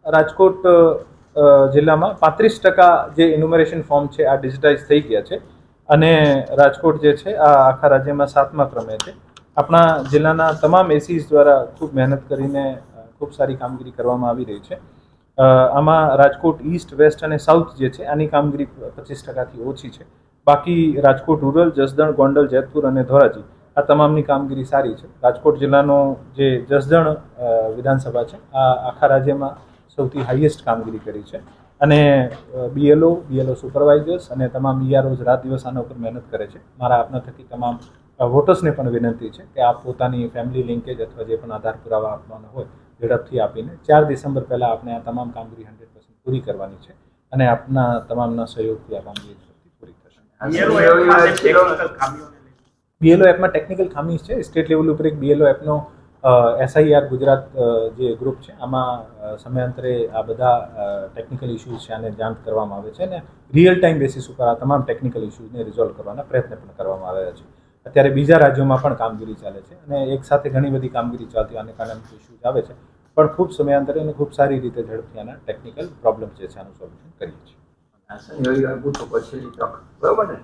રાજકોટ જિલ્લામાં 35% જે enumeration form છે આ ડિજિટાઇઝ થઈ ગયા છે અને રાજકોટ જે છે આ આખા રાજ્યમાં 7મા ક્રમે છે. આપણા જિલ્લાના તમામ એસીસ દ્વારા ખૂબ મહેનત કરીને ખૂબ સારી કામગીરી કરવામાં આવી રહી છે. આમાં રાજકોટ ઈસ્ટ, વેસ્ટ અને સાઉથ જે છે આની કામગીરી 25%થી ઓછી છે. બાકી રાજકોટ રૂરલ, જસદણ, ગોંડલ, જેતપુર અને ધોરાજી આ તમામની કામગીરી સારી છે. રાજકોટ જિલ્લાનો જે જસદણ વિધાનસભા છે આ આખા રાજ્યમાં સૌથી હાઈએસ્ટ કામગીરી કરી છે અને બીએલઓ સુપરવાઇઝર્સ અને તમામ ઈઆરઓઝ રાત દિવસ આના ઉપર મહેનત કરે છે. મારા આપના થકી તમામ વોટર્સને પણ વિનંતી છે કે આપ પોતાની ફેમિલી લિંકેજ અથવા જે પણ આધાર પુરાવા આપવાના હોય ઝડપથી આપીને 4 ડિસેમ્બર પહેલાં આપણે આ તમામ કામગીરી 100% પૂરી કરવાની છે અને આપના તમામના સહયોગથી આ કામગીરી ઝડપથી પૂરી થશે. બીએલઓ એપમાં ટેકનિકલ ખામી છે. સ્ટેટ લેવલ ઉપર એક બીએલઓ એપનો SIR ગુજરાત જે ગ્રુપ છે આમાં સમયાંતરે આ બધા ટેકનિકલ ઇસ્યુઝ છે આને જાણ કરવામાં આવે છે અને રિયલ ટાઈમ બેસિસ ઉપર આ તમામ ટેકનિકલ ઇસ્યુઝને રિઝોલ્વ કરવાના પ્રયત્ન પણ કરવામાં આવ્યા છે. અત્યારે બીજા રાજ્યોમાં પણ કામગીરી ચાલે છે અને એક સાથે ઘણી બધી કામગીરી ચાલતી આને કારણે ઇસ્યુઝ આવે છે પણ ખૂબ સમયાંતરે અને ખૂબ સારી રીતે ઝડપથી આના ટેકનિકલ પ્રોબ્લેમ જે છે આનું સોલ્યુશન કરીએ છીએ. બરોબર ને.